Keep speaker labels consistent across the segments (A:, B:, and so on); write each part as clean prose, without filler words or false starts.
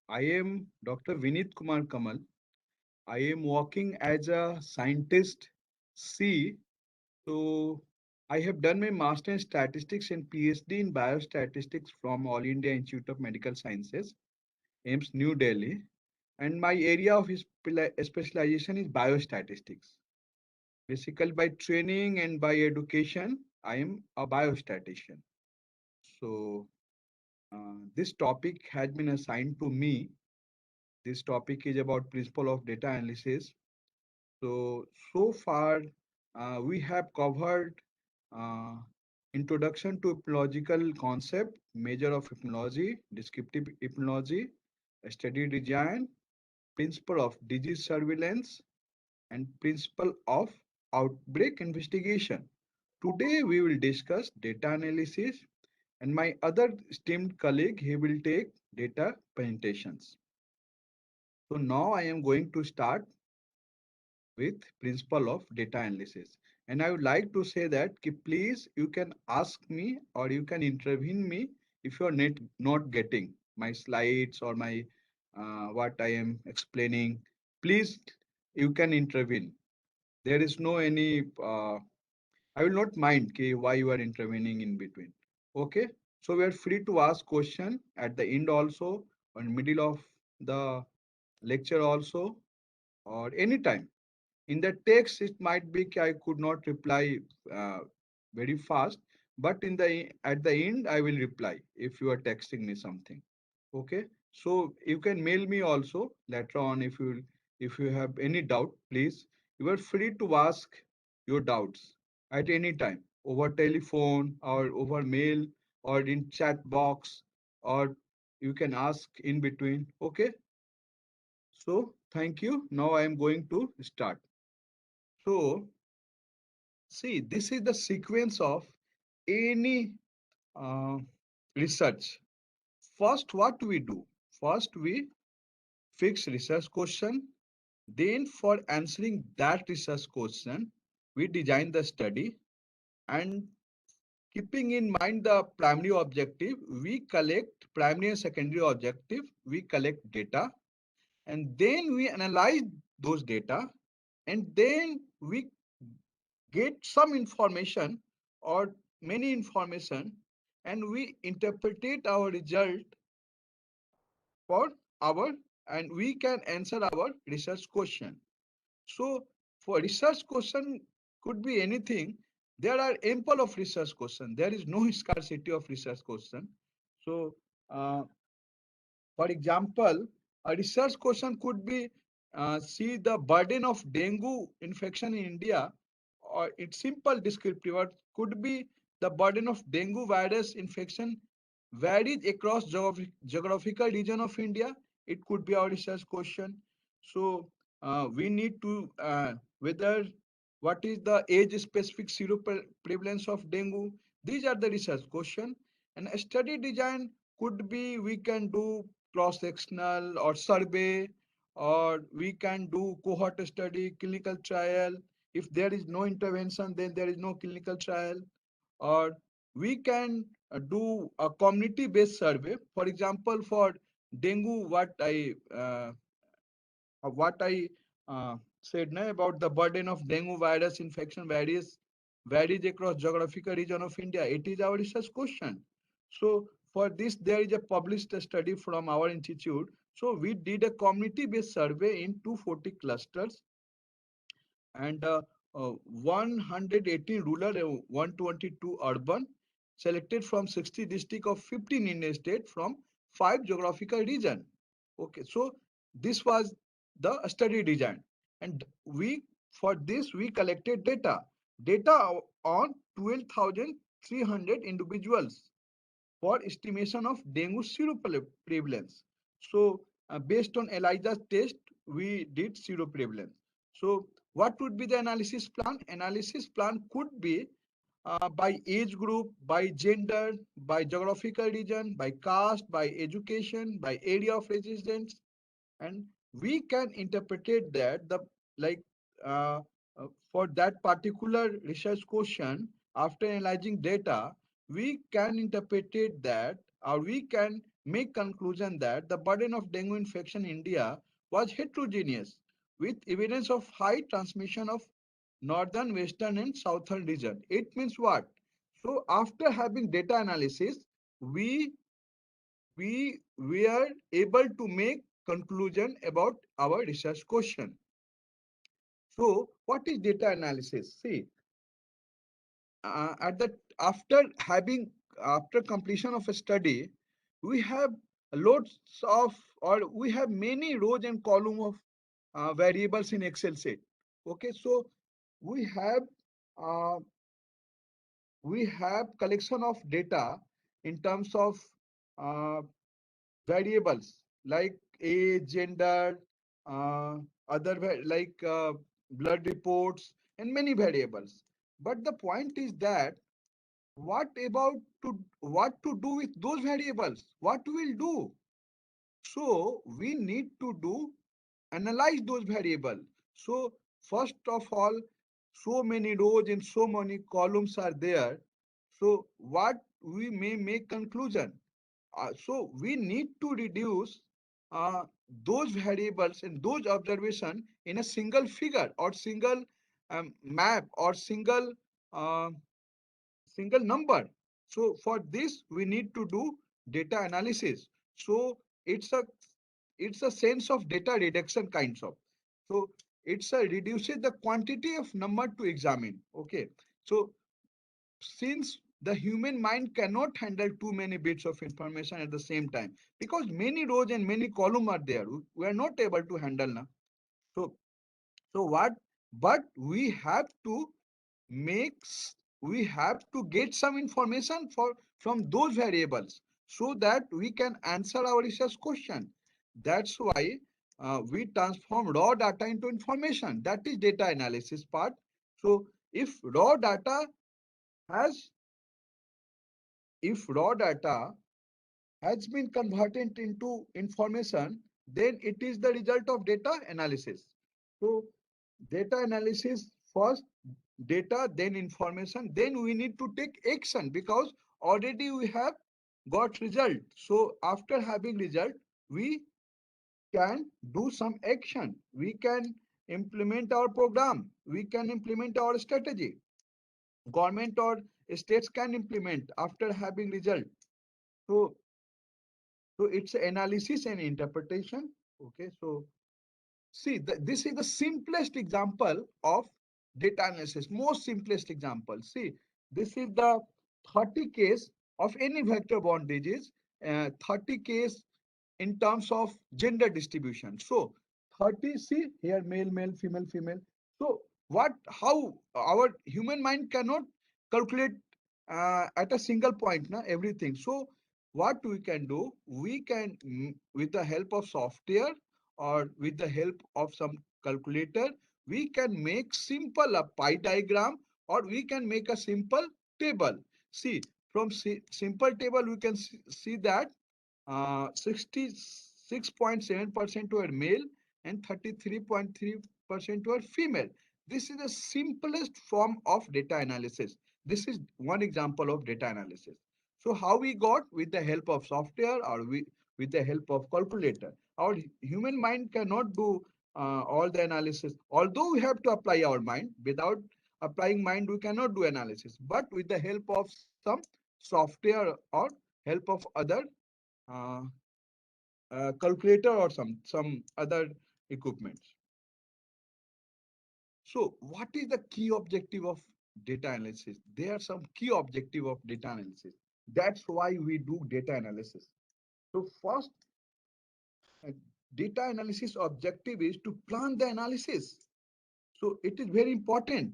A: I am Dr. Vinit Kumar Kamal. I am working as a scientist C. So, I have done my master in statistics and PhD in biostatistics from All India Institute of Medical Sciences, AIMS New Delhi. And my area of specialization is biostatistics. Basically, by training and by education, I am a biostatistician. So, this topic has been assigned to me. This topic is about principle of data analysis. So far we have covered uh, introduction to epidemiological concept, measure of epidemiology, descriptive epidemiology, study design, principle of disease surveillance, and principle of outbreak investigation. Today we will discuss data analysis, and my other esteemed colleague, he will take data presentations. So now I am going to start with principle of data analysis. And I would like to say that please you can ask me or you can intervene me if you are not getting my slides or my what I am explaining. Please you can intervene. There is no any I will not mind why you are intervening in between. Okay. So we are free to ask question at the end also, or middle of the lecture also, or anytime. In the text it might be I could not reply uh, very fast, but in the at the end I will reply if you are texting me something. Okay, so you can mail me also later on if you have any doubt. Please, you are free to ask your doubts at any time over telephone or over mail or in chat box, or you can ask in between. Okay, so thank you. Now I am going to start. So see, this is the sequence of any uh, research. First, what we do? First, we fix research question. Then, for answering that research question, we design the study. And keeping in mind the primary objective, we collect primary and secondary objective. We collect data, and then we analyze those data, and then we get some information or many information, and we interpret our result for our, and we can answer our research question. So for research question could be anything. There are ample of research question. There is no scarcity of research question. So uh, for example, a research question could be see the burden of dengue infection in India, or its simple descriptive, or could be the burden of dengue virus infection varies across geographical region of India. It could be our research question. So we need to whether what is the age specific prevalence of dengue. These are the research question. And a study design could be we can do cross-sectional or survey, or we can do cohort study, clinical trial. If there is no intervention, then there is no clinical trial. Or we can do a community-based survey. For example, for dengue, what I said now about the burden of dengue virus infection varies across geographical region of India. It is our research question. So for this, there is a published study from our institute. So we did a community-based survey in 240 clusters, and 118 rural and 122 urban, selected from 60 districts of 15 Indian state from 5 geographical region. Okay, so this was the study design, and we for this we collected data on 12,300 individuals for estimation of dengue seroprevalence. So, based on ELISA's test, we did seroprevalence. So, what would be the analysis plan? Analysis plan could be by age group, by gender, by geographical region, by caste, by education, by area of residence, and we can interpret that the like uh, for that particular research question, after analyzing data, we can interpret that, or we can make conclusion that the burden of dengue infection in India was heterogeneous, with evidence of high transmission of northern, western, and southern region. It means what? So after having data analysis, we we are able to make conclusion about our research question. So what is data analysis? See, at the after having after completion of a study, we have loads of or we have many rows and column of variables in Excel sheet. Okay, so we have uh, we have collection of data in terms of uh, variables like age, gender, uh, other like blood reports, and many variables. But the point is that what to do with those variables? What we'll do? So we need to do analyze those variables. So first of all, so many rows and so many columns are there. So what we may make conclusion. So we need to reduce uh, those variables and those observation in a single figure or single map or uh, single number. So for this, we need to do data analysis. So it's a it's a sense of data reduction kinds of. So it's a reduces the quantity of number to examine. Okay. So since the human mind cannot handle too many bits of information at the same time because many rows and many columns are there, we are not able to handle now. So so what? But makes we have to get some information from those variables so that we can answer our research question. That's why we transform raw data into information. That is data analysis part. So has if raw data has been converted into information, then it is the result of data analysis. So data analysis first, data, then information, then we need to take action because already we have got result. So after having result, we can do some action. We can implement our program. We can implement our strategy. Government or states can implement after having result. So so it's analysis and interpretation. Okay, so see, this is the simplest example of data analysis, most simplest example. See, this is the 30 case of any vector-borne disease, 30 case in terms of gender distribution. So 30, see here, male, male, female, female. So how our human mind cannot calculate at a single point, na, everything. So what we can do, we can, with the help of software or with the help of some calculator, we can make simple a pie diagram or we can make a simple table. See, from simple table, we can see that 66.7% were male and 33.3% were female. This is the simplest form of data analysis. This is one example of data analysis. So how we got with the help of software or with the help of calculator. Our human mind cannot do all the analysis. Although we have to apply our mind, without applying mind, we cannot do analysis. But with the help of some software or help of other uh, calculator or some other equipments. So what is the key objective of data analysis? There are some key objective of data analysis. That's why we do data analysis. So first, uh, data analysis objective is to plan the analysis. So it is very important.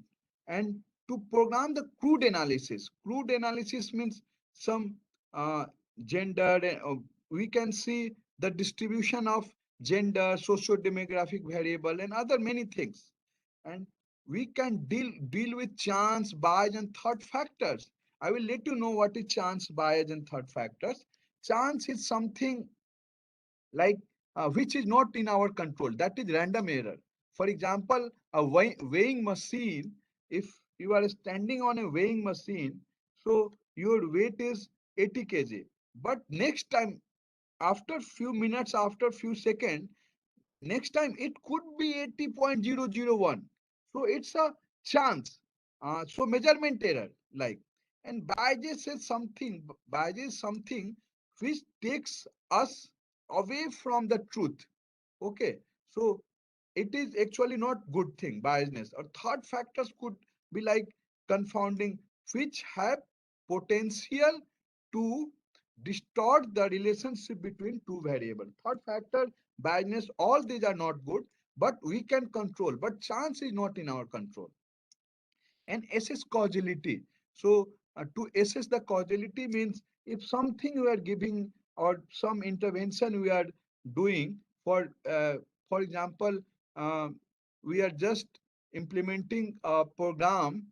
A: And to program the crude analysis. Crude analysis means some uh, gender. We can see the distribution of gender, socio-demographic variable, and other many things. And we can deal with chance, bias, and third factors. I will let you know what is chance, bias, and third factors. Chance is something like which is not in our control. That is random error. For example, a weighing machine, if you are standing on a weighing machine, so your weight is 80 kg. But next time after few minutes, after few seconds, next time it could be 80.001. So it's a chance. So measurement error, like, and bias is something, bias is something which takes us away from the truth. Okay, so it is actually not good thing, biasness. Or third factors could be like confounding, which have potential to distort the relationship between two variables. Third factor, biasness, all these are not good, but we can control, but chance is not in our control. And assess causality. So to assess the causality means if something we are giving or some intervention we are doing for example, uh, we are just implementing a program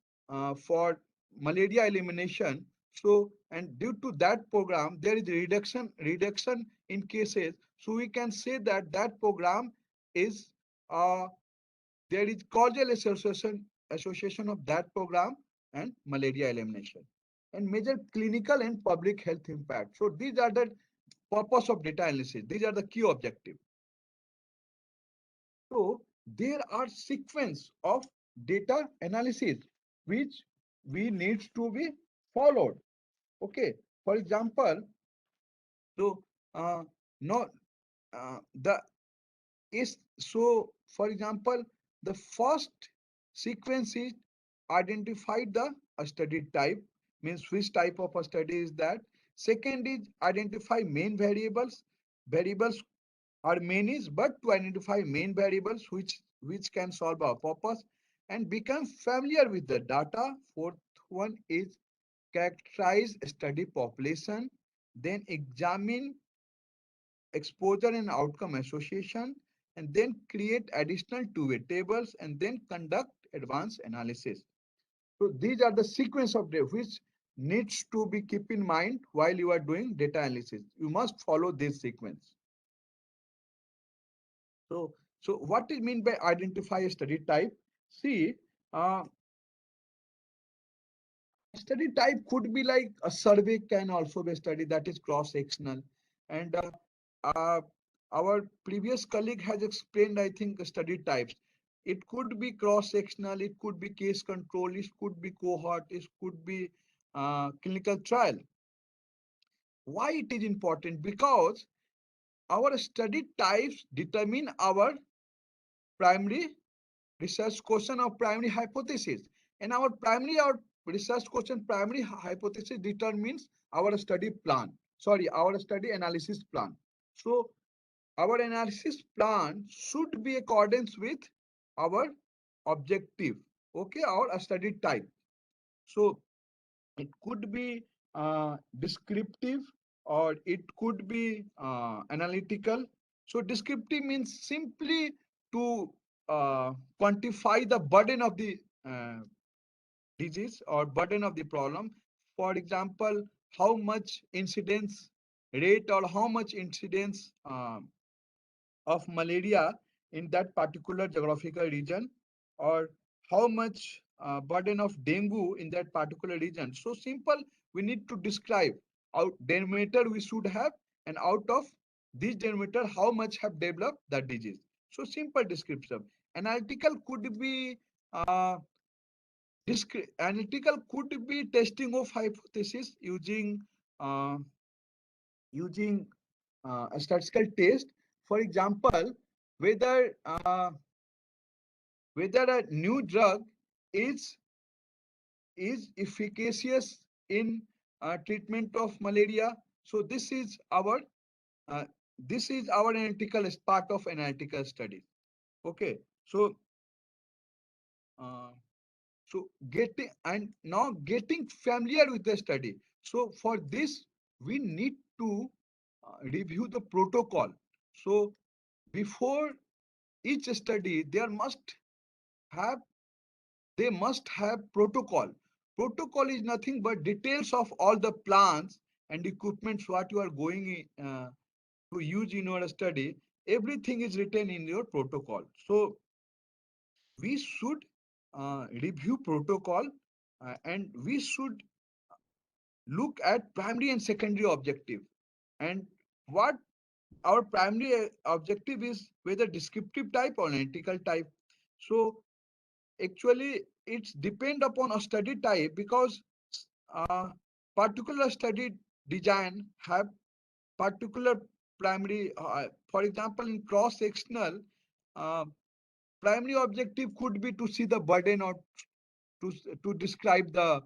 A: for malaria elimination. So and due to that program there is reduction in cases. So we can say that that program is there is causal association of that program and malaria elimination and major clinical and public health impact. So these are the purpose of data analysis. These are the key objectives. So there are sequence of data analysis which we need to be followed. Okay. For example, so no the is so for example, the first sequence is identify the study type, means which type of a study is that. Second is identify main variables are many, but to identify main variables which can solve our purpose and become familiar with the data. Fourth one is characterize study population, then examine exposure and outcome association, and then create additional two-way tables, and then conduct advanced analysis. So these are the sequence of data which needs to be keep in mind while you are doing data analysis. You must follow this sequence. So what is mean by identify a study type? See, uh, study type could be like a survey can also be a study that is cross-sectional. And uh, our previous colleague has explained, I think, study types. It could be cross-sectional, it could be case control, it could be cohort, it could be clinical trial. Why it is important? Because our study types determine our primary research question or primary hypothesis. And our research question primary hypothesis determines our study plan. Sorry, our study analysis plan. So our analysis plan should be accordance with our objective. Okay, our study type. So it could be descriptive or it could be analytical. So descriptive means simply to quantify the burden of the disease or burden of the problem. For example, how much incidence rate or how much incidence of malaria in that particular geographical region, or how much burden of dengue in that particular region. So simple, we need to describe out denominator we should have, and out of this denominator how much have developed that disease. So simple description. Analytical could be analytical could be testing of hypothesis uh, using a statistical test. For example, whether whether a new drug is is efficacious in treatment of malaria. So uh, this is our analytical part of analytical study. Okay, so uh, so getting and now getting familiar with the study. So for this we need to review the protocol. So before each study have they must have protocol. Protocol is nothing but details of all the plans and equipments what you are going to use in your study. Everything is written in your protocol. So we should review protocol and we should look at primary and secondary objective and what our primary objective is whether descriptive type or analytical type. So actually it's depend upon a study type because uh, particular study design have particular primary, for example, in cross sectional, uh, primary objective could be to see the burden or to describe the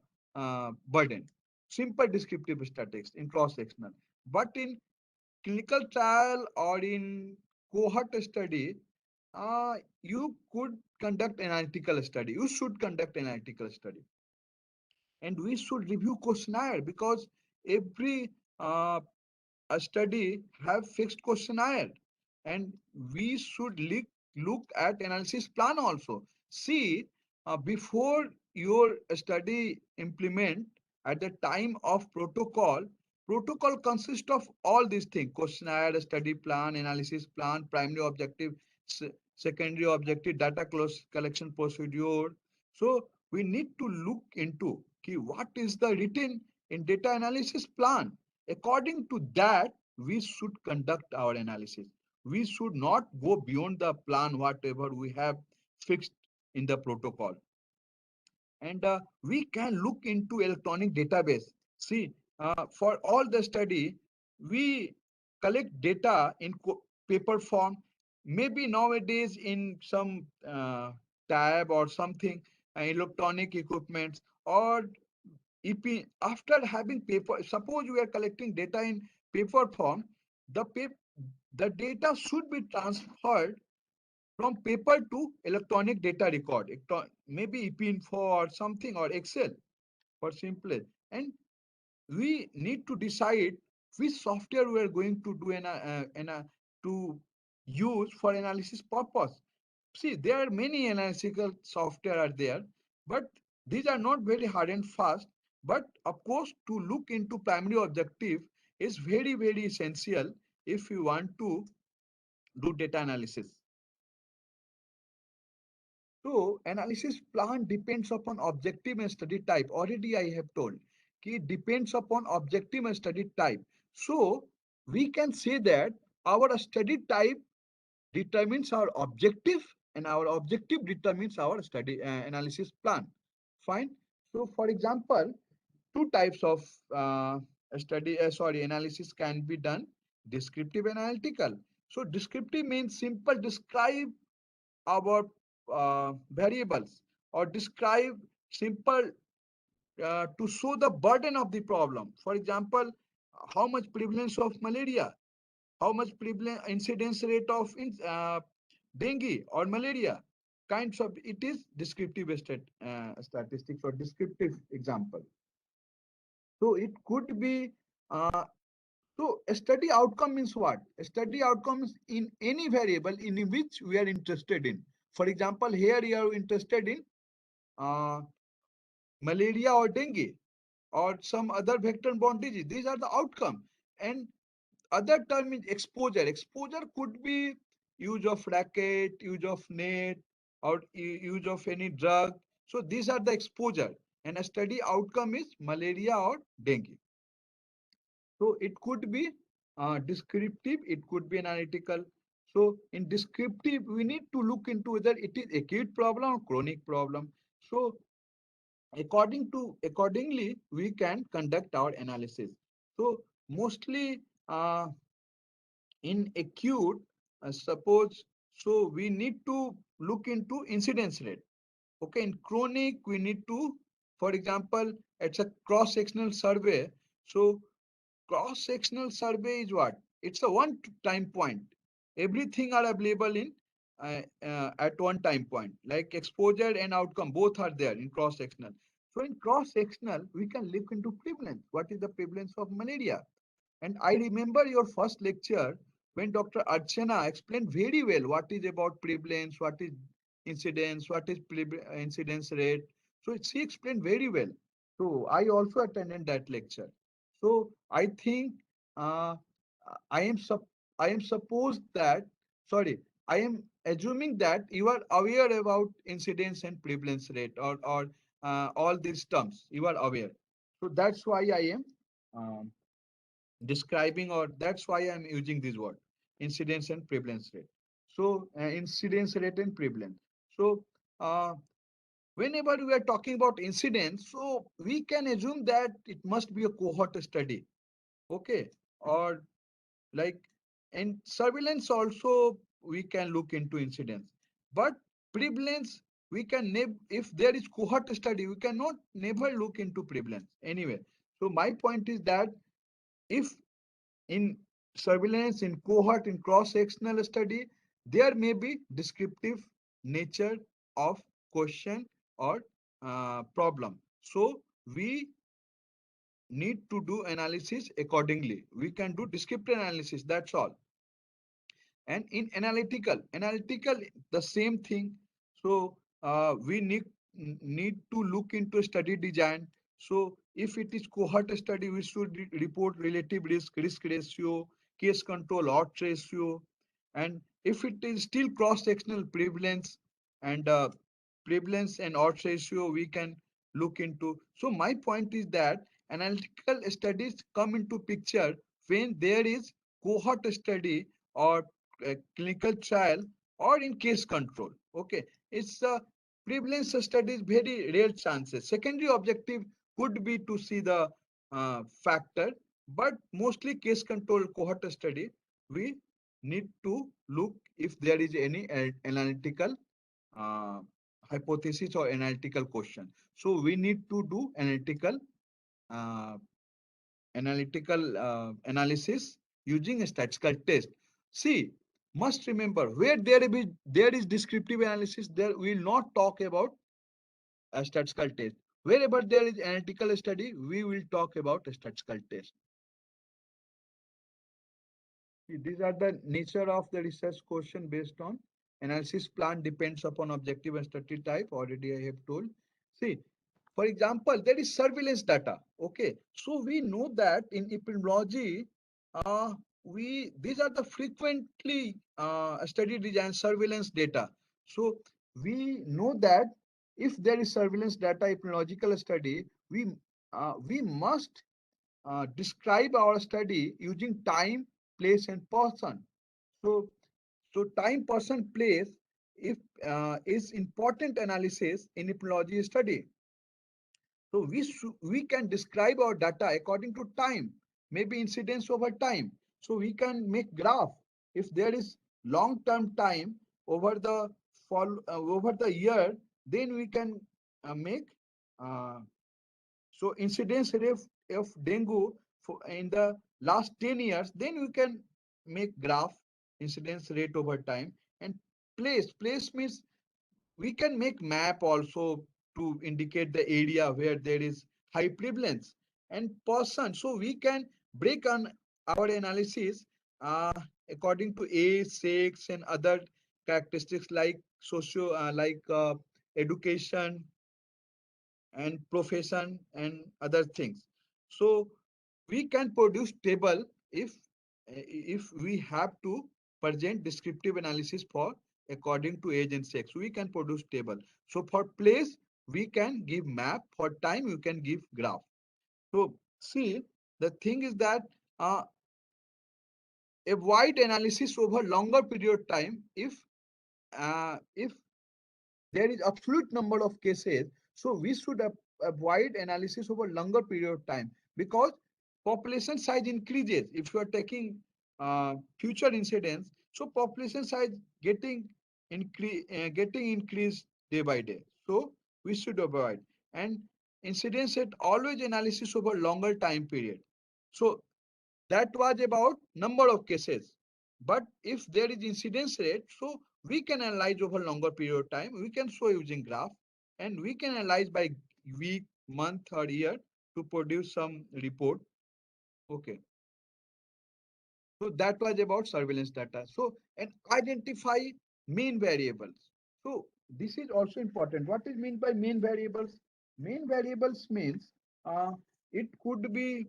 A: burden, simple descriptive statistics in cross sectional. But in clinical trial or in cohort study, you could conduct analytical study. You should conduct analytical study, and we should review questionnaire because every a study have fixed questionnaire, and we should look at analysis plan also. See, before your study implement at the time of protocol consists of all these things: questionnaire, study plan, analysis plan, primary objective, secondary objective, data collection procedure. So we need to look into what is the written in data analysis plan. According to that, we should conduct our analysis. We should not go beyond the plan, whatever we have fixed in the protocol. And we can look into electronic database. See, for all the study, we collect data in paper form, maybe nowadays in some tab or something, electronic equipments, or EP. After having paper, suppose we are collecting data in paper form, the the data should be transferred from paper to electronic data record, maybe EP-info or something, or Excel for simple. And we need to decide which software we are going to do to use for analysis purpose. See, there are many analytical software are there, but these are not very hard and fast. But of course, to look into primary objective is very essential if you want to do data analysis. So analysis plan depends upon objective and study type. Already I have told. It depends upon objective and study type. So we can say that our study type determines our objective, and our objective determines our study analysis plan. Fine. So for example, two types of analysis can be done: descriptive and analytical. So descriptive means simple describe our variables, or describe simple to show the burden of the problem. For example, how much prevalence of malaria, how much prevalence incidence rate of dengue or malaria, kinds of, it is descriptive statistics or descriptive example. So it could be so a study outcome means what? A study outcome is in any variable in which we are interested in. For example, here you are interested in uh, malaria or dengue or some other vector-borne disease. These are the outcome. And other term is exposure. Exposure could be use of racket, use of net, or use of any drug. So these are the exposure. And a study outcome is malaria or dengue. So it could be descriptive, it could be analytical. So in descriptive, we need to look into whether it is acute problem or chronic problem. So accordingly, we can conduct our analysis. So mostly in acute, suppose, so we need to look into incidence rate. Okay, in chronic, we need to, for example, it's a cross-sectional survey. So cross-sectional survey is what? It's a one time point. Everything are available in at one time point, like exposure and outcome, both are there in cross-sectional. So in cross-sectional, we can look into prevalence. What is the prevalence of malaria? And I remember your first lecture when Dr. Archana explained very well what is about prevalence, what is incidence, what is incidence rate. So she explained very well. So I also attended that lecture. So I think uh, I am I am supposed that, sorry, I am assuming that you are aware about incidence and prevalence rate, or all these terms. You are aware. So that's why I am describing, or that's why I'm using this word. incidence and prevalence rate. So incidence rate and prevalence. So uh, whenever we are talking about incidence, so we can assume that it must be a cohort study, okay, or like, and surveillance also we can look into incidence, but prevalence we can if there is cohort study we cannot never look into prevalence anyway. So my point is that if in surveillance, in cohort, in cross-sectional study, there may be descriptive nature of question or problem. So we need to do analysis accordingly. We can do descriptive analysis, that's all. And in analytical the same thing. So we need to look into study design. So if it is cohort study, we should report relative risk ratio, case control odds ratio. And if it is still cross sectional prevalence and prevalence and odds ratio, we can look into. So my point is that analytical studies come into picture when there is cohort study or clinical trial or in case control. Okay, it's prevalence studies very rare chances. Secondary objective could be to see the factor, but mostly case control cohort study we need to look if there is any analytical uh, hypothesis or analytical question. So we need to do uh, analytical analysis using a statistical test. See, must remember where there is descriptive analysis, there we will not talk about a statistical test. Wherever there is analytical study, we will talk about a statistical test. These are the nature of the research question based on analysis plan depends upon objective and study type. Already I have told. See, for example, there is surveillance data. Okay, so we know that in epidemiology, we these are the frequently study design surveillance data. So we know that if there is surveillance data, epidemiological study, we must describe our study using time, place, and person. So, so time, person, place, if is important analysis in epidemiology study. So we can describe our data according to time, maybe incidence over time. So we can make graph if there is long-term time over the over the year, then we can make uh, so incidence rate of dengue in the last 10 years, then we can make graph incidence rate over time. And place means we can make map also to indicate the area where there is high prevalence. And person, so we can break on our analysis according to age, sex, and other characteristics like socio education and profession and other things. So we can produce table if we have to present descriptive analysis for according to age and sex. We can produce table. So for place we can give map. For time you can give graph. So see, the thing is that avoid analysis over longer period of time if there is absolute number of cases, so we should avoid analysis over longer period of time because population size increases if you are taking future incidents. So population size getting increased day by day, so we should avoid. And incidence rate always analysis over longer time period. So that was about number of cases. But if there is incidence rate, so we can analyze over longer period of time. We can show using graph, and we can analyze by week, month, or year to produce some report. Okay. So that was about surveillance data. So and identify main variables. So this is also important. What is meant by main variables? Main variables means it could be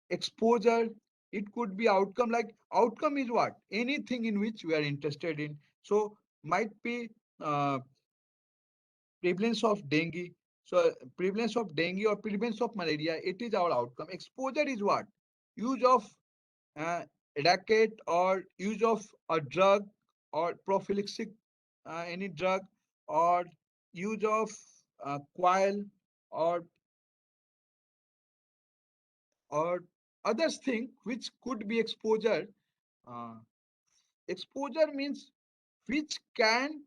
A: exposure, it could be outcome. Like outcome is what, anything in which we are interested in. So might be uh, prevalence of dengue. So prevalence of dengue or prevalence of malaria, it is our outcome. Exposure is what, use of racket or use of a drug or prophylaxis, any drug, or use of coil, or or others thing which could be exposure. uh, Exposure means which can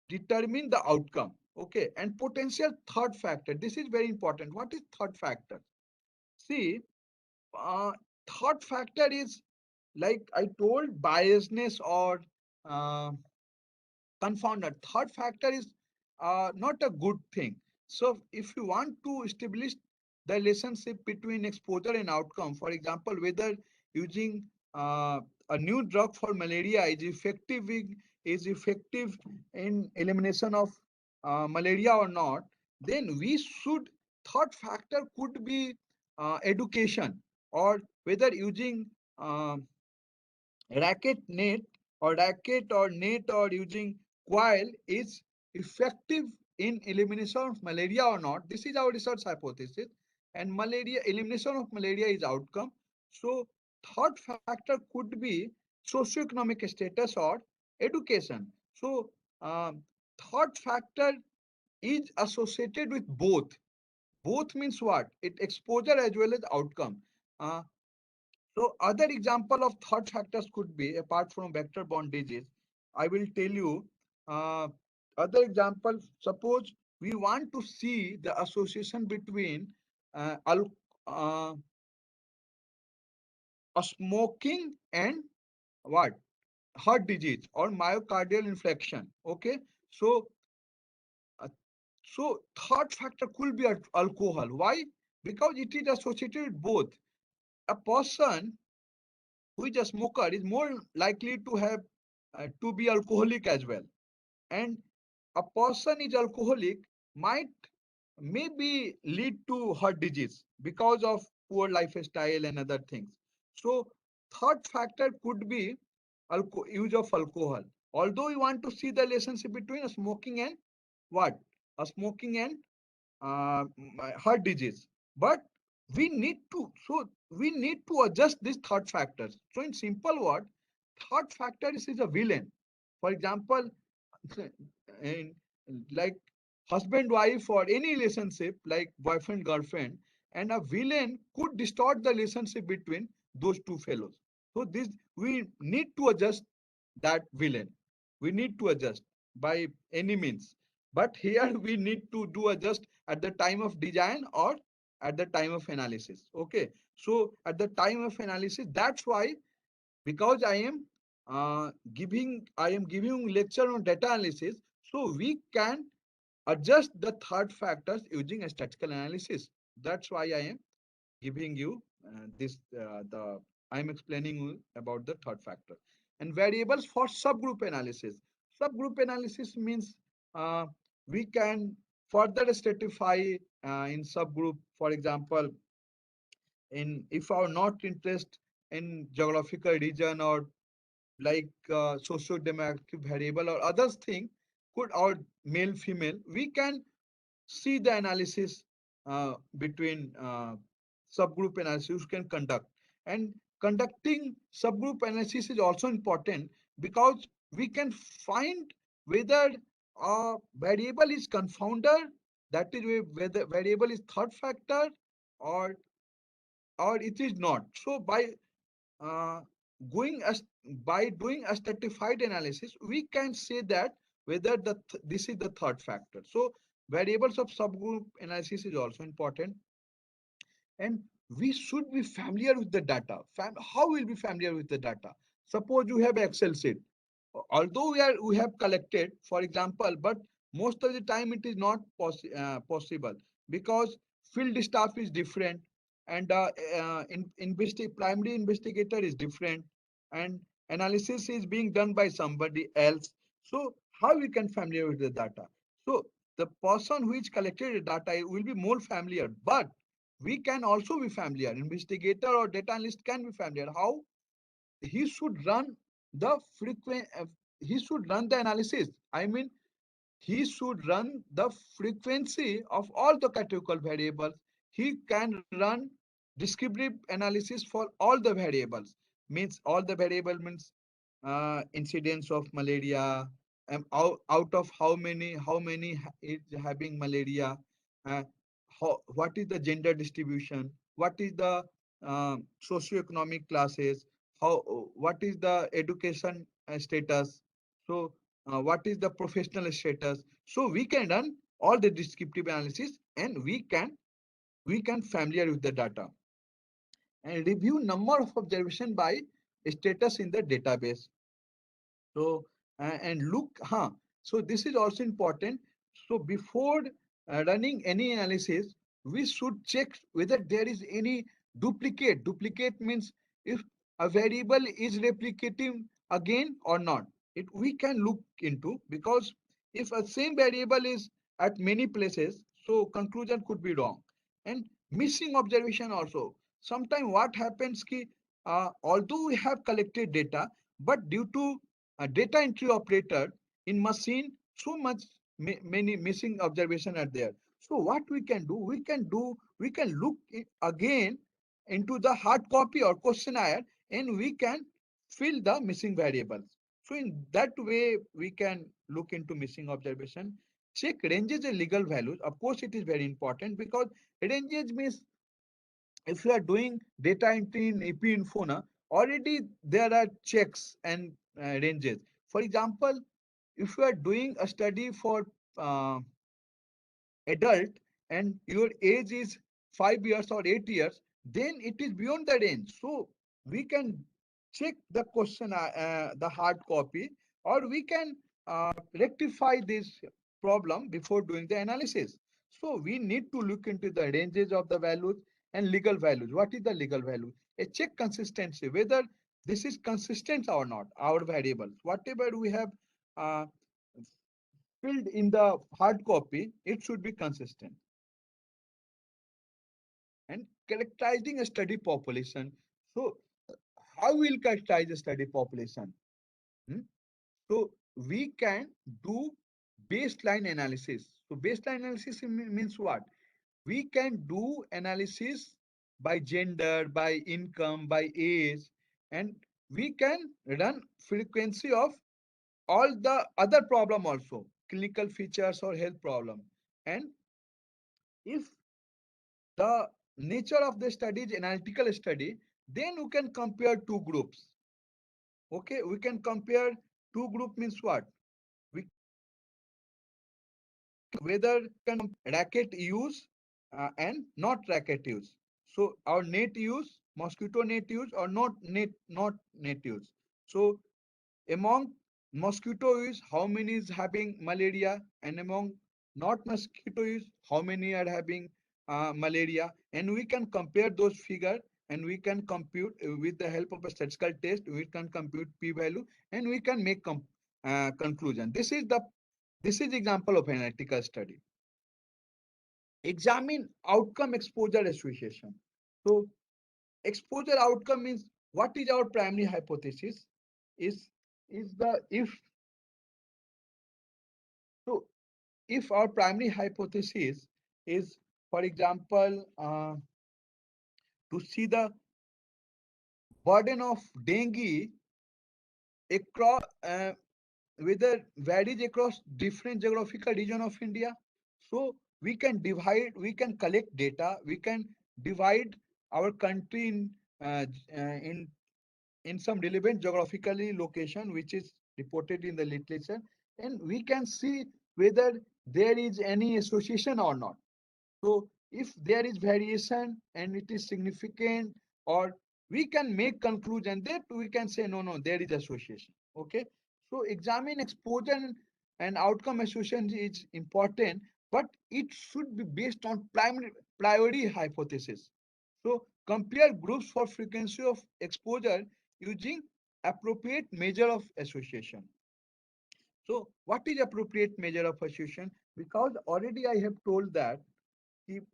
A: determine the outcome. Okay, and potential third factor, this is very important. What is third factor? See, uh, third factor is, like I told, biasness or uh, confounder. Third factor is not a good thing. So if you want to establish the relationship between exposure and outcome, for example, whether using a new drug for malaria is effective in elimination of malaria or not, then we should, third factor could be education, or whether using uh, racket or net or using coil is effective in elimination of malaria or not. This is our research hypothesis, and malaria, elimination of malaria is outcome. So third factor could be socioeconomic status or education. So um, third factor is associated with both means what? It exposure as well as outcome. Uh, so other example of third factors could be, apart from vector-borne disease, I will tell you uh, other examples. Suppose we want to see the association between uh, al- uh, a smoking and what? Heart disease or myocardial infection. Okay, so uh, so third factor could be alcohol. Why? Because it is associated with both. A person who is a smoker is more likely to have to be alcoholic as well, and a person is alcoholic might maybe lead to heart disease because of poor lifestyle and other things. So third factor could be use of alcohol, although we want to see the relationship between smoking and what, a smoking and heart disease. But we need to adjust these third factors. So in simple word, third factor is a villain. For example, in like husband wife or any relationship like boyfriend girlfriend, and a villain could distort the relationship between those two fellows. So this, we need to adjust that villain. We need to adjust by any means. But here we need to do adjust at the time of design or at the time of analysis. Okay, so at the time of analysis, that's why, because I am giving lecture on data analysis, so we can adjust the third factors using a statistical analysis. That's why I am giving you this the I am explaining you about the third factor. And variables for subgroup analysis. Subgroup analysis means uh, we can further stratify in subgroup. For example, in if our not interest in geographical region or like socio-demographic variable or others thing, could, or male female, we can see the analysis between subgroup analysis you can conduct. And conducting subgroup analysis is also important because we can find whether a variable is confounder, that is whether variable is third factor, or it is not. So uh, going as by doing a stratified analysis, we can say that whether this is the third factor. So variables of subgroup analysis is also important, and we should be familiar with the data. How will be familiar with the data? Suppose you have Excel sheet. Although we have collected, for example, but most of the time it is not possible because field staff is different, and primary investigator is different, and analysis is being done by somebody else. So how we can familiar with the data? So the person who is collected the data will be more familiar, but we can also be familiar. Investigator or data analyst can be familiar. How? He should run the frequent he should run the analysis. I mean, he should run the frequency of all the categorical variables. He can run descriptive analysis for all the variables. means all the variable means incidence of malaria, out of how many is having malaria, uh, what is the gender distribution, what is the socioeconomic classes, how what is the education status, so what is the professional status. So we can run all the descriptive analysis, and we can familiar with the data and review number of observation by status in the database. So and look, so this is also important. So before running any analysis, we should check whether there is any duplicate. Duplicate means if a variable is replicating again or not. It we can look into, because if a same variable is at many places, so conclusion could be wrong. And missing observation also. Sometimes what happens ki, although we have collected data, but due to a data entry operator in machine, so much many missing observation are there. So what we can look again into the hard copy or questionnaire, and we can fill the missing variables. So in that way we can look into missing observation. Check ranges and legal values. Of course it is very important, because ranges means if you are doing data entry in AP Info, already there are checks and ranges. For example, if you are doing a study for uh, adult and your age is 5 years or 8 years, then it is beyond the range. So we can check the question, the hard copy, or we can rectify this problem before doing the analysis. So we need to look into the ranges of the values and legal values. What is the legal value? A check consistency, whether this is consistent or not, our variables. Whatever we have uh, filled in the hard copy, it should be consistent. And characterizing a study population. So how will characterize a study population? Hmm? So we can do baseline analysis. So baseline analysis means what? We can do analysis by gender, by income, by age, and we can run frequency of all the other problem also, clinical features or health problem. And if the nature of the study is analytical study, then you can compare two groups. Okay, we can compare two group means what? We whether can racket use and not racket use. So our net use, mosquito net use, or not net use. So among mosquito use, how many is having malaria, and among not mosquito use, how many are having malaria, and we can compare those figure, and we can compute with the help of a statistical test. We can compute p value, and we can make conclusion. This is example of analytical study. Examine outcome exposure association. So exposure outcome means what is our primary hypothesis? Is the so if our primary hypothesis is, for example, to see the burden of dengue across, whether varies across different geographical region of India. So we can collect data, we can divide our country uh, in some relevant geographically location which is reported in the literature, and we can see whether there is any association or not. So if there is variation and it is significant, or we can make conclusion that we can say no, there is association. Okay. So examine exposure and outcome association is important, but it should be based on primary priority hypothesis. So compare groups for frequency of exposure using appropriate measure of association. So what is appropriate measure of association? Because already I have told that if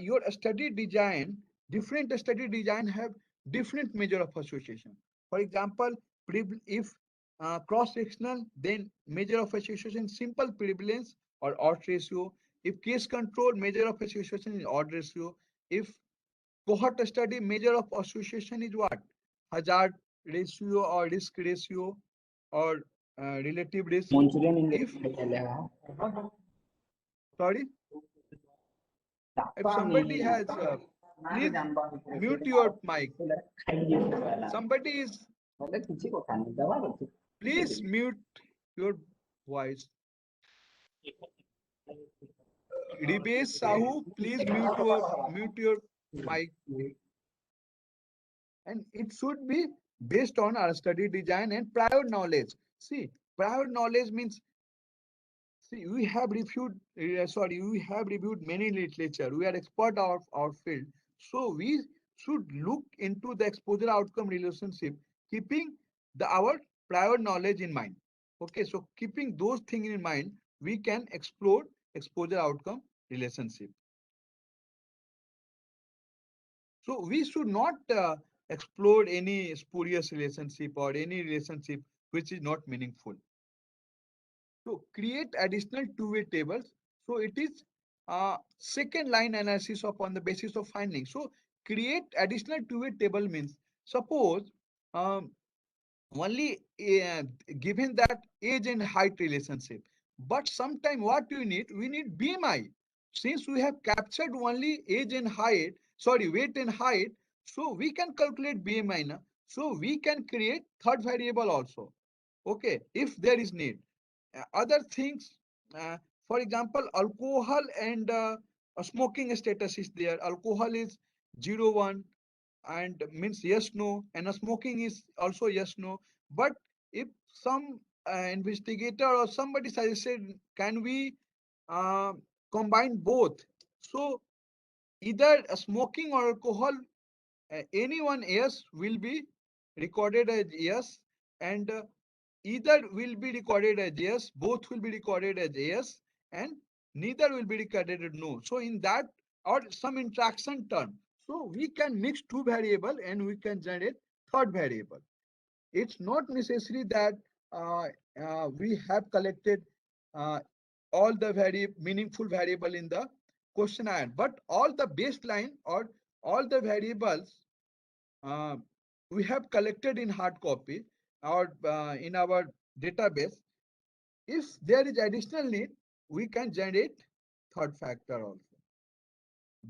A: your study design, different study design have different measure of association. For example, if cross-sectional, then measure of association simple prevalence or odds ratio. If case control, measure of association is odd ratio. If cohort study, measure of association is what? Hazard ratio or risk ratio or relative risk.
B: Manchurian in
A: If sorry, if somebody has, please mute your mic. Somebody is, please mute your voice. Ribesh Sahu, please mute your mic. And it should be based on our study design and prior knowledge. See, prior knowledge means, see, we have reviewed many literature. We are expert of our field. So we should look into the exposure outcome relationship, keeping our prior knowledge in mind. Okay, so keeping those things in mind, we can explore exposure outcome relationship. So we should not explore any spurious relationship or any relationship which is not meaningful. So create additional two-way tables. So it is second line analysis upon the basis of findings. So create additional two-way table means, suppose um, only given that age and height relationship, but sometime what we need BMI. Since we have captured only age and height, sorry, weight and height, so we can calculate BMI now. So we can create third variable also, okay, if there is need. Other things, uh, for example, alcohol and smoking status is there. Alcohol is 0 1 and means yes no, and smoking is also yes no. But if some investigator or somebody suggested, can we uh, combine both? So either smoking or alcohol, anyone yes will be recorded as yes, and either will be recorded as yes, both will be recorded as yes, and neither will be recorded as no. So in that, or some interaction term, so we can mix two variable and we can generate third variable. It's not necessary that uh, we have collected uh, all the very meaningful variable in the questionnaire, but all the baseline or all the variables uh, we have collected in hard copy or in our database. If there is additional need, we can generate third factor also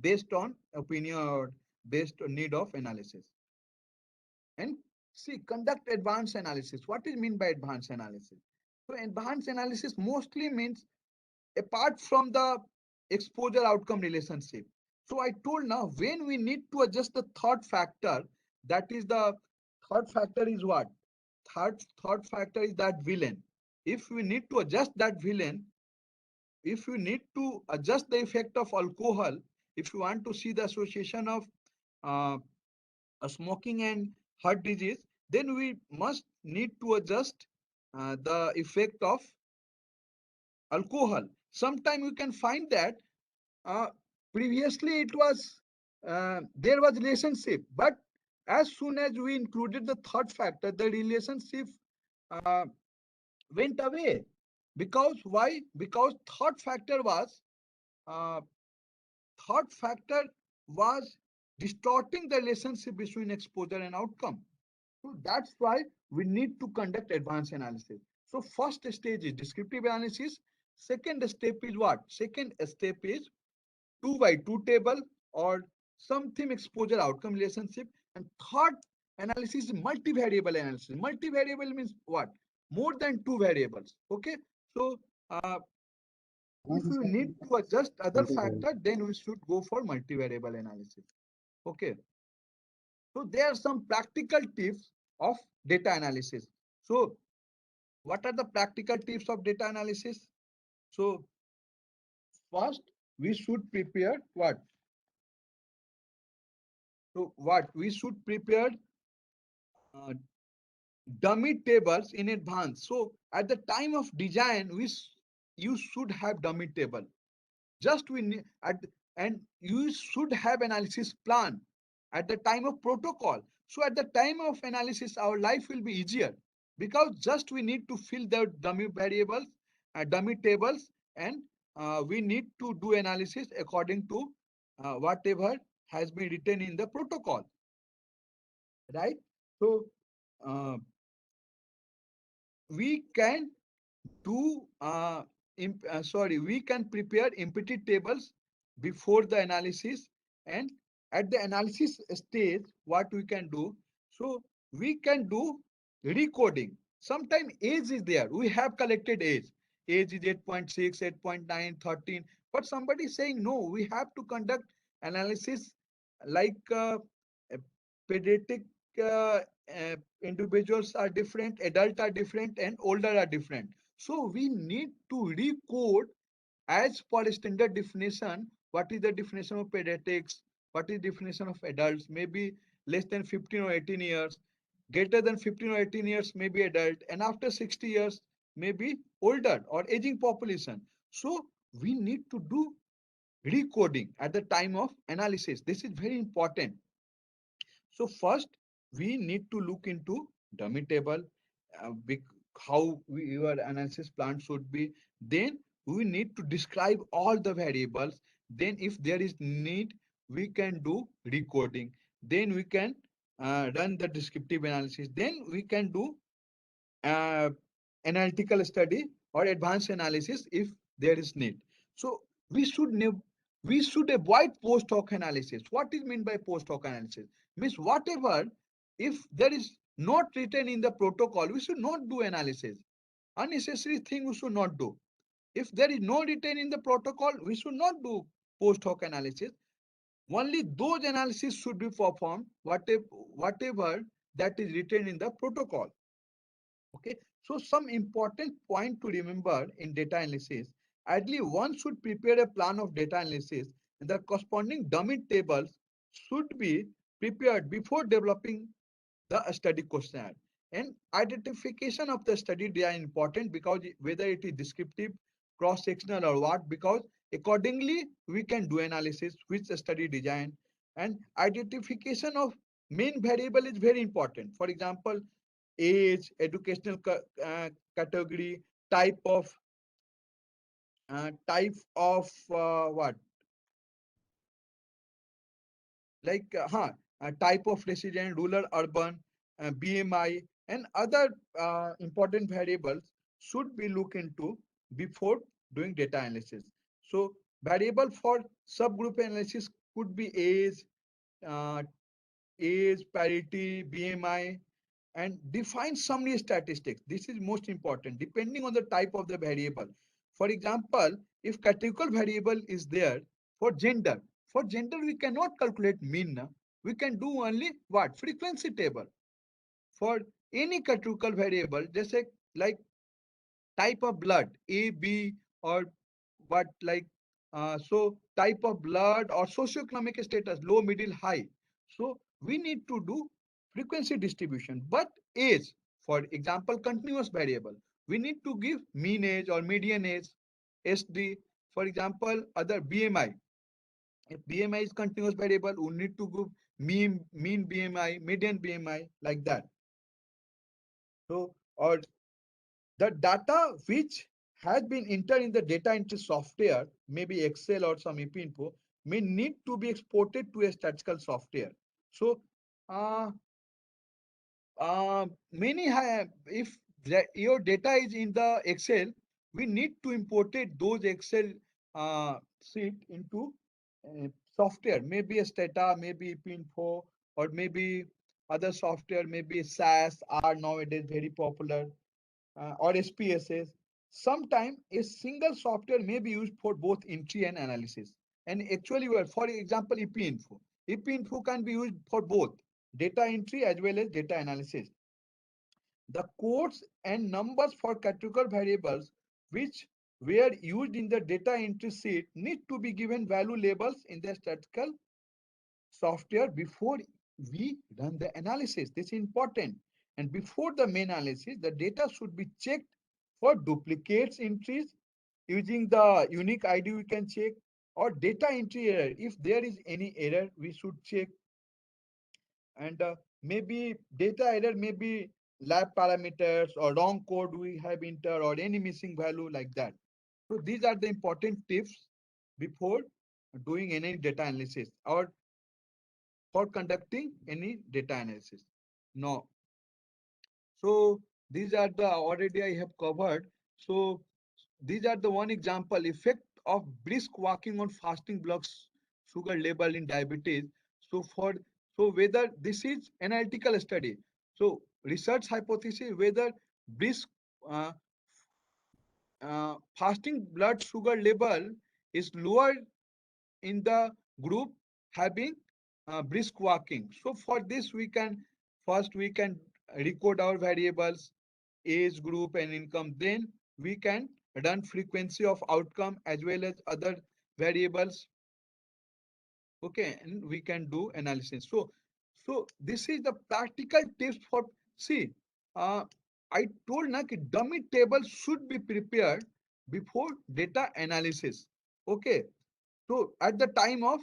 A: based on opinion or based on need of analysis. And see, conduct advanced analysis. What is mean by advanced analysis? So advanced analysis mostly means apart from the exposure outcome relationship. So I told now when we need to adjust the third factor, that is the third factor is what? Third factor is that villain. If we need to adjust that villain, if you need to adjust the effect of alcohol, if you want to see the association of uh, smoking and heart disease, then we must need to adjust the effect of alcohol. Sometime you can find that uh, previously it was there was relationship, but as soon as we included the third factor, the relationship uh, went away. Because why? Because uh, third factor was distorting the relationship between exposure and outcome. So that's why we need to conduct advanced analysis. So first stage is descriptive analysis. Second step is what? Second step is 2 by 2 table or something exposure outcome relationship. And third analysis is multivariable analysis. Multivariable means what? More than two variables. Okay. So if you need to adjust other factor, then we should go for multivariable analysis. Okay. So there are some practical tips of data analysis. So what are the practical tips of data analysis? So first, we should prepare what? So what we should prepare uh, dummy tables in advance. So at the time of design, you should have dummy table. Just we need and you should have analysis plan at the time of protocol. So at the time of analysis, our life will be easier because just we need to fill the dummy variables, dummy tables, and we need to do analysis according to whatever has been written in the protocol, right? So uh, we can do we can prepare empty tables before the analysis, and at the analysis stage what we can do, so we can do recoding. Sometime age is there, we have collected age is 8.6, 8.9, 13, but somebody is saying no, we have to conduct analysis like uh, pediatric uh, individuals are different, adult are different, and older are different. So we need to recode as per standard definition. What is the definition of pediatrics? What is definition of adults? Maybe less than 15 or 18 years, greater than 15 or 18 years, maybe adult, and after 60 years, maybe older or aging population. So we need to do recoding at the time of analysis. This is very important. So first, we need to look into dummy table, how your analysis plan should be. Then we need to describe all the variables. Then if there is need, we can do recoding. Then we can run the descriptive analysis. Then we can do uh, analytical study or advanced analysis if there is need. So we should we should avoid post hoc analysis. What is meant by post hoc analysis? Means whatever, if there is not written in the protocol, we should not do analysis. Unnecessary thing we should not do. If there is no written in the protocol, we should not do post hoc analysis. Only those analysis should be performed whatever that is written in the protocol. Okay, so some important point to remember in data analysis. Ideally, one should prepare a plan of data analysis, and the corresponding dummy tables should be prepared before developing the study questionnaire. And identification of the study data is important, because whether it is descriptive, cross-sectional or what, because accordingly we can do analysis which study design. And identification of main variable is very important. For example, age, educational category, what, like type of resident, rural, urban, BMI, and other important variables should be looked into before doing data analysis. So variable for subgroup analysis could be uh, age, parity, BMI, and define summary statistics. This is most important, depending on the type of the variable. For example, if categorical variable is there for gender we cannot calculate mean. We can do only what? Frequency table. For any categorical variable, just like type of blood, A, B, or what, like so type of blood or socioeconomic status, low, middle, high. So we need to do frequency distribution. But age, for example, continuous variable, we need to give mean age or median age, SD. For example, other BMI, if BMI is continuous variable, we need to give mean BMI, median BMI, like that. So, or the data which has been entered in the data entry software, maybe Excel or some EP info, may need to be exported to a statistical software. So uh, many have, if your data is in the Excel, we need to import it, those Excel sheet into software, maybe a Stata, maybe EP info, or maybe other software, maybe SAS are nowadays very popular, or SPSS. Sometimes a single software may be used for both entry and analysis. And actually, well, for example, EP Info. EP Info can be used for both data entry as well as data analysis. The codes and numbers for categorical variables which were used in the data entry sheet need to be given value labels in the statistical software before we run the analysis. This is important. And before the main analysis, the data should be checked for duplicates entries using the unique ID we can check, or data entry error. If there is any error, we should check. And maybe data error, maybe lab parameters or wrong code we have entered or any missing value, like that. So these are the important tips before doing any data analysis or for conducting any data analysis. No. So these are the already I have covered. So these are the one example effect of brisk walking on fasting blocks sugar level in diabetes. So for so whether this is analytical study. So research hypothesis whether brisk uh, fasting blood sugar level is lower in the group having brisk walking. So for this we can first we can record our variables age group and income, then we can run frequency of outcome as well as other variables. Okay, and we can do analysis. So this is the practical tips for see. uh, I told na ki dummy table should be prepared before data analysis. Okay, so at the time of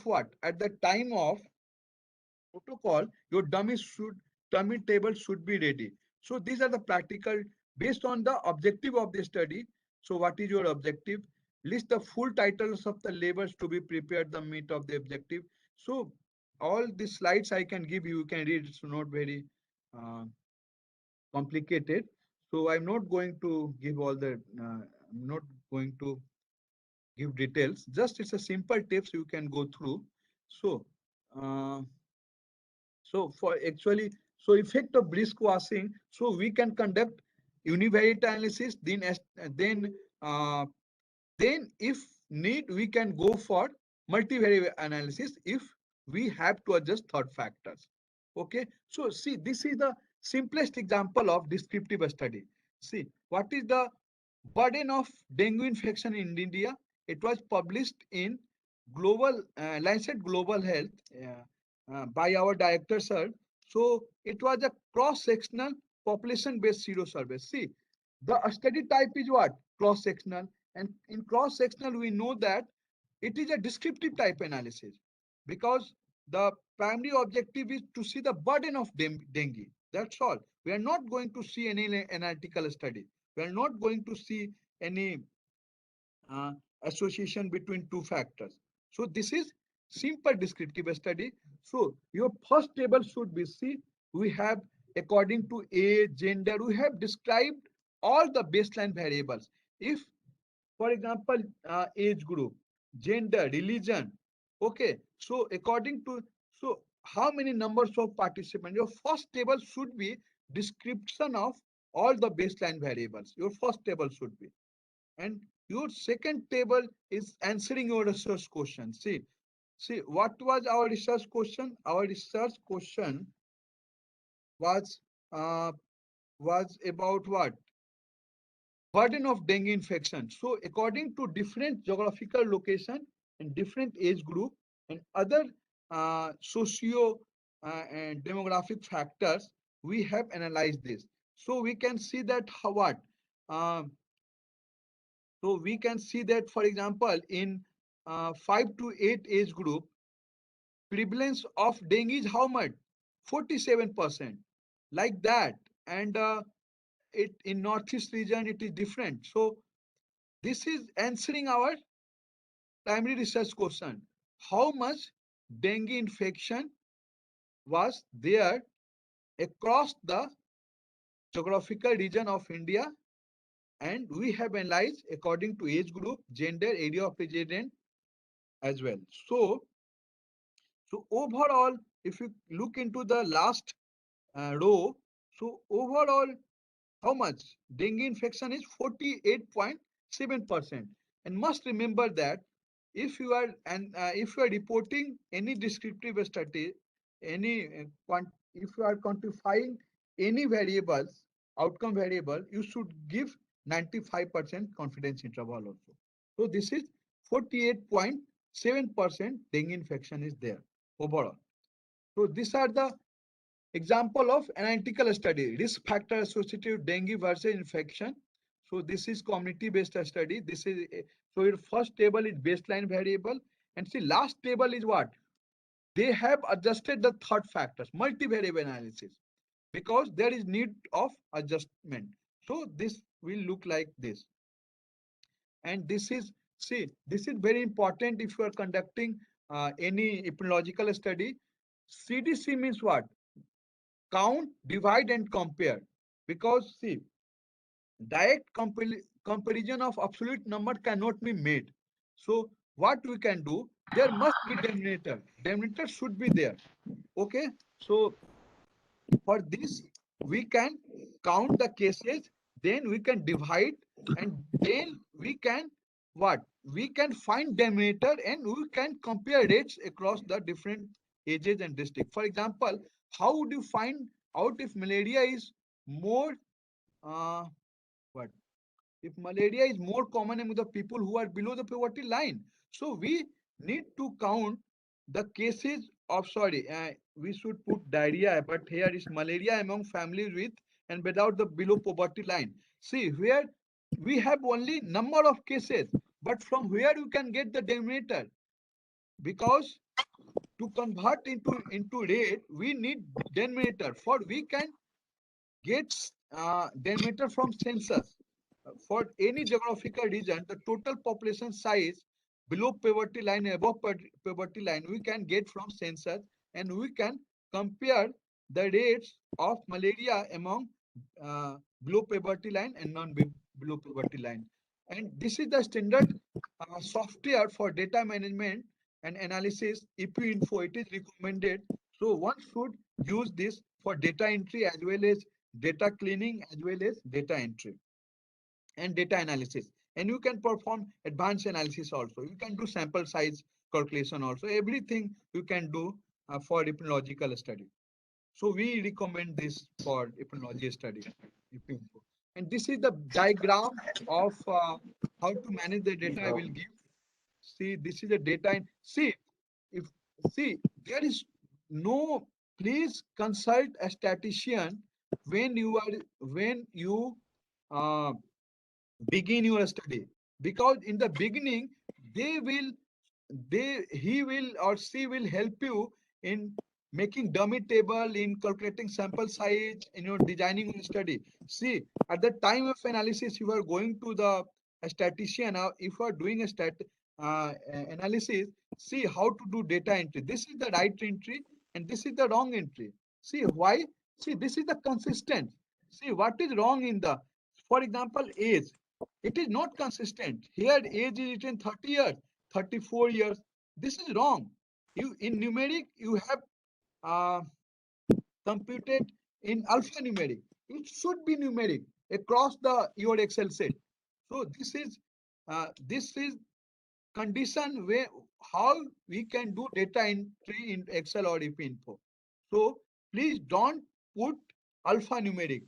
A: what? At the time of protocol, your dummy table should be ready. So these are the practical based on the objective of the study. So what is your objective? List the full titles of the labels to be prepared the meet of the objective. So all these slides I can give you, you can read. It's not very uh, complicated. So I'm not going to give all the. I'm not going to give details. Just it's a simple tips you can go through. So. Uh, so for actually, so effect of brisk washing, so we can conduct univariate analysis, then uh, then if need, we can go for multivariate analysis if we have to adjust third factors. Okay, so see, this is the simplest example of descriptive study. See, what is the burden of dengue infection in India? It was published in Global Lancet Global Health by our director sir. So it was a cross-sectional population-based zero survey. See, the study type is what? Cross-sectional, and in cross-sectional we know that it is a descriptive type analysis because the primary objective is to see the burden of dengue. That's all. We are not going to see any analytical study. We are not going to see any uh, association between two factors. So this is simple descriptive study. So your first table should be see, we have according to age, gender, we have described all the baseline variables. If, for example, age group, gender, religion, okay. So according to, so how many numbers of participants? Your first table should be description of all the baseline variables. Your first table should be, and your second table is answering your research question. See what was our research question? Our research question was uh, was about what? Burden of dengue infection. So according to different geographical location and different age group and other socio and demographic factors, we have analyzed this. So we can see that how what? Um, So we can see that, for example, in 5 to 8 age group, prevalence of dengue is how much? 47%. Like that. And it in Northeast region, it is different. So this is answering our primary research question. How much dengue infection was there across the geographical region of India? And we have analyzed according to age group, gender, area of residence as well. So overall, if you look into the last row, so overall, how much? Dengue infection is 48.7%. And must remember that if you are reporting any descriptive study, any if you are quantifying any variables, outcome variable, you should give 95% confidence interval also. So this is 48.7% dengue infection is there overall. So these are the example of analytical study, risk factor associated with dengue versus infection. So this is community-based study. This is so your first table is baseline variable, and see last table is what? They have adjusted the third factors, multivariable analysis, because there is need of adjustment. So this will look like this, and this is see this is very important if you are conducting any epidemiological study. CDC means what? count, divide, and compare. Because see, direct comparison of absolute number cannot be made. So what we can do, there must be denominator. Denominator should be there. Okay. So for this, we can count the cases, then we can divide, and then we can what? We can find denominator and we can compare rates across the different ages and district. For example, how would you find out if malaria is more uh, what? If malaria is more common among the people who are below the poverty line. So we need to count the cases of, sorry, we should put diarrhea, but here is malaria among families with and without the below poverty line. See, where we have only number of cases, but from where you can get the denominator? Because to convert into rate, we need denominator. For we can gets diameter from census. For any geographical region, the total population size below poverty line and above poverty line, we can get from census, and we can compare the rates of malaria among below poverty line and non-below poverty line. And this is the standard software for data management and analysis. IPInfo, it is recommended. So one should use this for data entry as well as data cleaning as well as data entry and data analysis. And you can perform advanced analysis also. You can do sample size calculation also. Everything you can do for epidemiological study. So we recommend this for epidemiology study. IPInfo. And this is the diagram of how to manage the data I will give. See, this is the data. See, if see, there is no. Please consult a statistician when you uh, begin your study, because in the beginning they will they he will or she will help you in making dummy table, in calculating sample size, in your designing your study. See, at the time of analysis, you are going to the a statistician. If you are doing a analysis, see how to do data entry. This is the right entry and this is the wrong entry. See why? See, this is the consistent. See what is wrong in the, for example, age. It is not consistent. Here age is written 30 years, 34 years. This is wrong. You in numeric you have uh, computed in alphanumeric. It should be numeric across the your Excel set. So this is condition where how we can do data entry in Excel or IPInfo. So please don't put alphanumeric.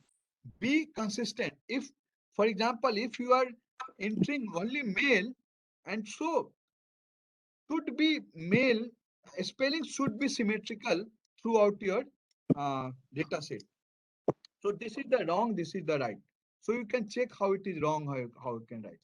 A: Be consistent. If, for example, if you are entering only male, and so should be male, spelling should be symmetrical throughout your data set. So this is the wrong, this is the right. So you can check how it is wrong, how you can write.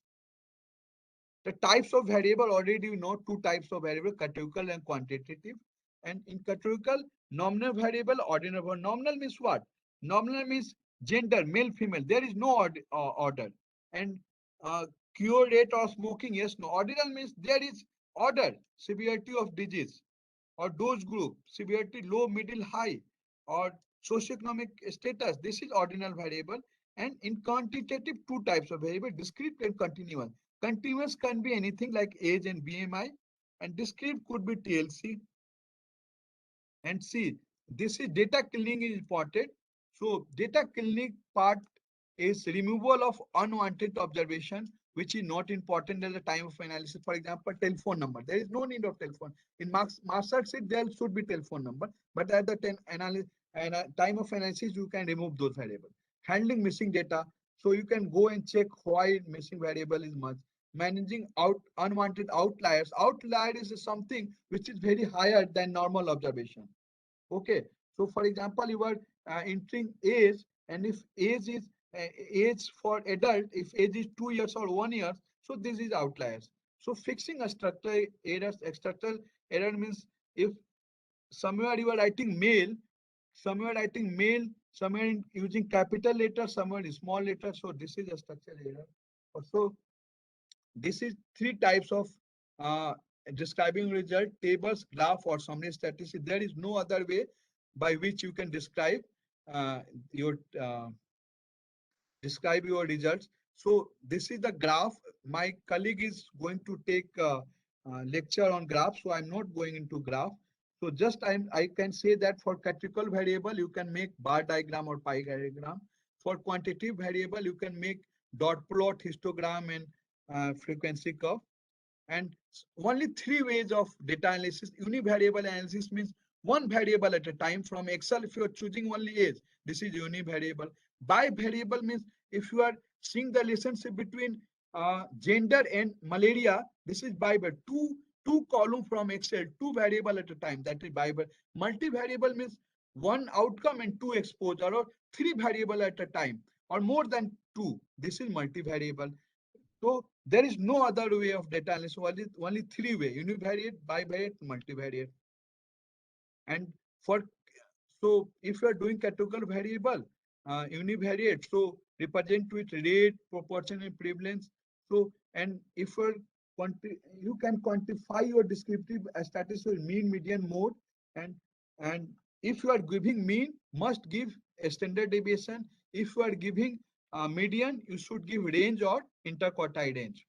A: The types of variable, already you know two types of variable, categorical and quantitative. And in categorical, nominal variable, ordinal variable. Nominal means what? Nominal means gender, male, female. There is no order. And uh, cure rate or smoking, yes, no. Ordinal means there is order, severity of disease or dose group, severity low, middle, high, or socioeconomic status. This is ordinal variable. And in quantitative, two types of variable, discrete and continuous. Continuous can be anything like age and BMI, and discrete could be TLC. And see, this is data cleaning is important. So data cleaning part is removal of unwanted observation, which is not important at the time of analysis. For example, telephone number. There is no need of telephone. In master sheet, there should be telephone number, but at the time of analysis, you can remove those variables. Handling missing data. So you can go and check why missing variable is much. Managing out unwanted outliers. Outlier is something which is very higher than normal observation. Okay. So for example, you are entering age, and if age for adult, if age is 2 years or 1 year, so this is outliers. So fixing a structural errors, structural error means if somewhere you are writing male, somewhere writing male, somewhere using capital letter, somewhere in small letter. So this is a structural error. Also, this is three types of uh, describing result: tables, graph, or summary statistics. There is no other way by which you can describe. your describe your results. So this is the graph. My colleague is going to take lecture on graph, so I'm not going into graph. So just I can say that for categorical variable, you can make bar diagram or pie diagram. For quantitative variable, you can make dot plot, histogram, and frequency curve. And only three ways of data analysis. Univariable analysis means one variable at a time. From Excel, if you are choosing only age, this is univariable. Bivariable means if you are seeing the relationship between gender and malaria, this is bivariable. Two column from Excel, two variable at a time, that is bivariable. Multivariable means one outcome and two exposure, or three variable at a time, or more than two. This is multivariable. So there is no other way of data analysis, only three way: univariate, bivariate, multivariate. And for so if you are doing categorical variable, univariate, so represent with rate, proportion, and prevalence. So and if you're you can quantify your descriptive statistics, mean, median, mode, and and if you are giving mean, must give a standard deviation. If you are giving median, you should give range or interquartile range.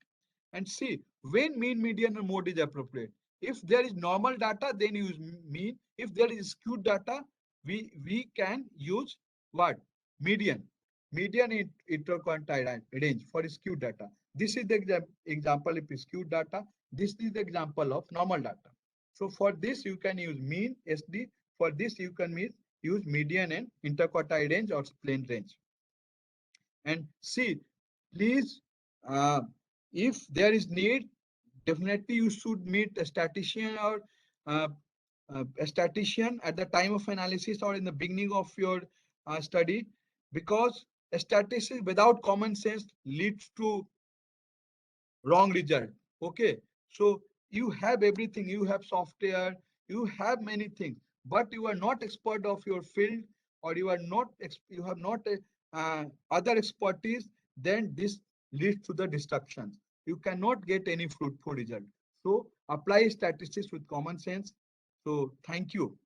A: And see when mean, median, and mode is appropriate. If there is normal data, then use mean. If there is skewed data, we can use what? Median. Median interquartile range for skewed data. This is the example of skewed data. This is the example of normal data. So for this you can use mean, SD. For this you can use median and interquartile range or plain range. And see, please, uh, if there is need, definitely you should meet a statistician or uh, a statistician at the time of analysis or in the beginning of your study, because a statistics without common sense leads to wrong result. Okay, so you have everything, you have software, you have many things, but you are not expert of your field, or you are not you have not a, other expertise, then this leads to the destruction. You cannot get any fruitful result. So apply statistics with common sense. So thank you.